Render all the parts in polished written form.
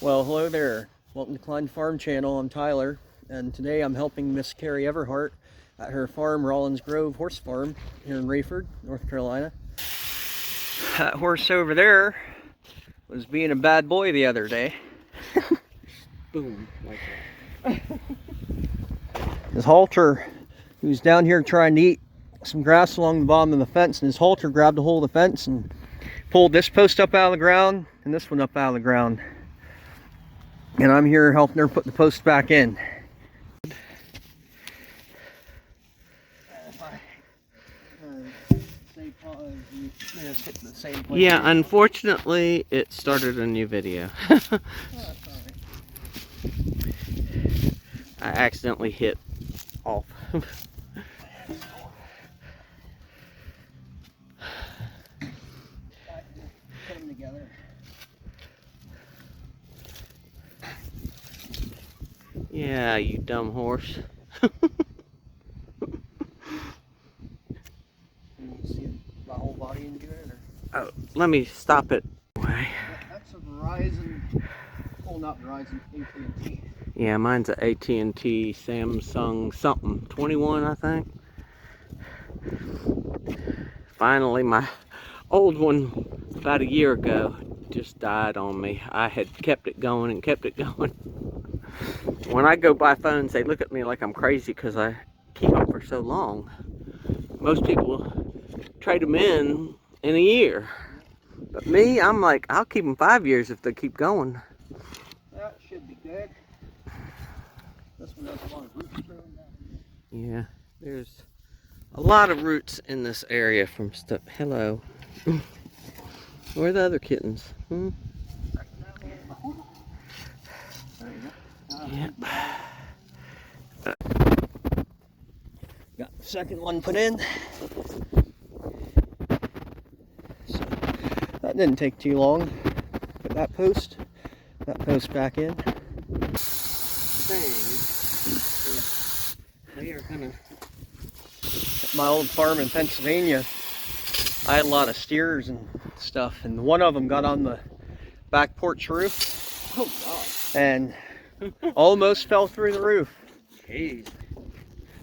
Well, hello there. Welcome to Klein Farm Channel. I'm Tyler, and today I'm helping Miss Carrie Everhart at her farm, Rollins Grove Horse Farm, here in Rayford, North Carolina. That horse over there was being a bad boy the other day. Boom, like that. His halter, he was down here trying to eat some grass along the bottom of the fence, and his halter grabbed a hold of the fence and pulled this post up out of the ground and this one up out of the ground. And I'm here helping her put the post back in. Yeah, unfortunately, it started a new video. I accidentally hit off. Yeah, you dumb horse. Oh, let me stop it. That's a Verizon. Oh, not Verizon. AT&T. Yeah, mine's a AT&T Samsung something 21, I think. Finally, my old one about a year ago just died on me. I had kept it going and kept it going. When I go buy phones, they look at me like I'm crazy because I keep them for so long. Most people trade them in a year. But me, I'm like, I'll keep them 5 years if they keep going. That should be good. This one has a lot of roots growing down. Yeah, there's a lot of roots in this area from stuff. Hello. Where are the other kittens? Yep. Got the second one put in. So that didn't take too long. Put that post back in. They are gonna. At my old farm in Pennsylvania, I had a lot of steers and stuff, and one of them got on the back porch roof. Oh God! And almost fell through the roof. Jeez.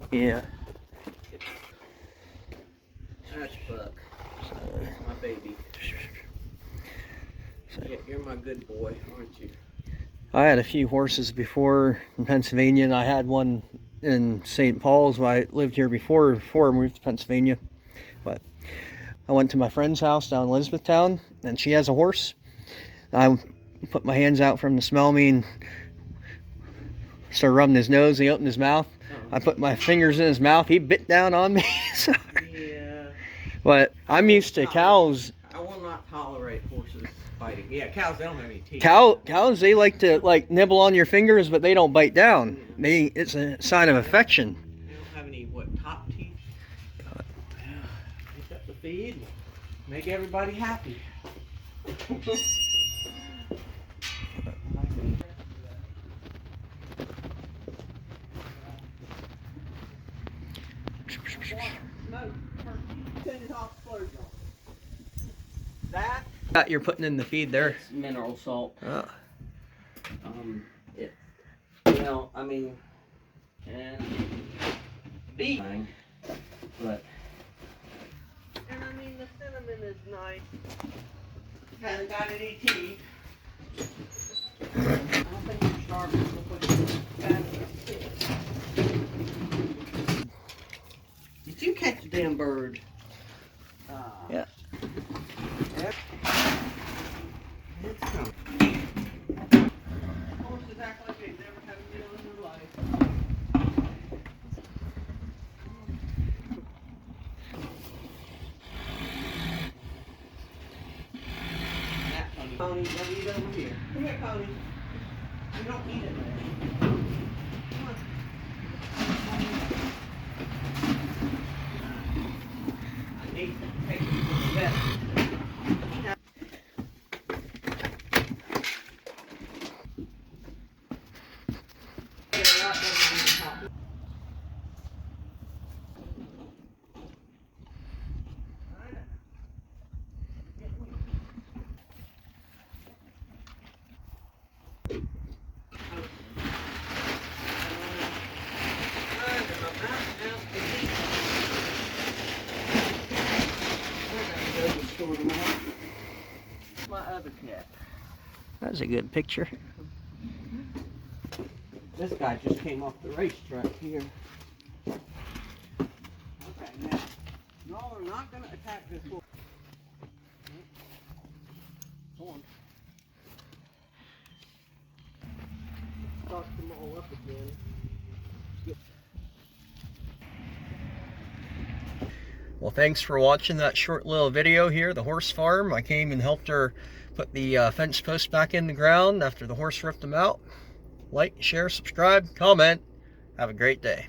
Yeah. That's Buck. That's my baby. Yeah, you're my good boy, aren't you? I had a few horses before in Pennsylvania, and I had one in St. Paul's when I lived here before I moved to Pennsylvania. But I went to my friend's house down in Elizabethtown, and she has a horse. I put my hands out for him to smell me and started rubbing his nose. He opened his mouth. I put my fingers in his mouth. He bit down on me. Yeah. But I'm used to cows. I will not tolerate horses biting. Yeah, cows, they don't have any teeth. Cows, they like to nibble on your fingers, but they don't bite down. It's a sign of affection. They don't have any top teeth. Pick up the feed, make everybody happy. That you're putting in the feed there. It's mineral salt. Oh. I mean, and beef. But and I mean the cinnamon is nice. Hasn't got any teeth. I don't think you're starving so quick. Did you catch the damn bird? Yeah. Yep. It's coming. Horses act like they've never had a meal in their life. That pony, don't eat over here. Come here, pony. You don't eat it there. Come on. I need to take it to the vet. sort them out. My other cat. That's a good picture. This guy just came off the racetrack here. Okay, now, y'all are not going to attack this horse. Come on. Start them all up again. Well, thanks for watching that short little video here, the horse farm. I came and helped her put the fence posts back in the ground after the horse ripped them out. Like, share, subscribe, comment. Have a great day.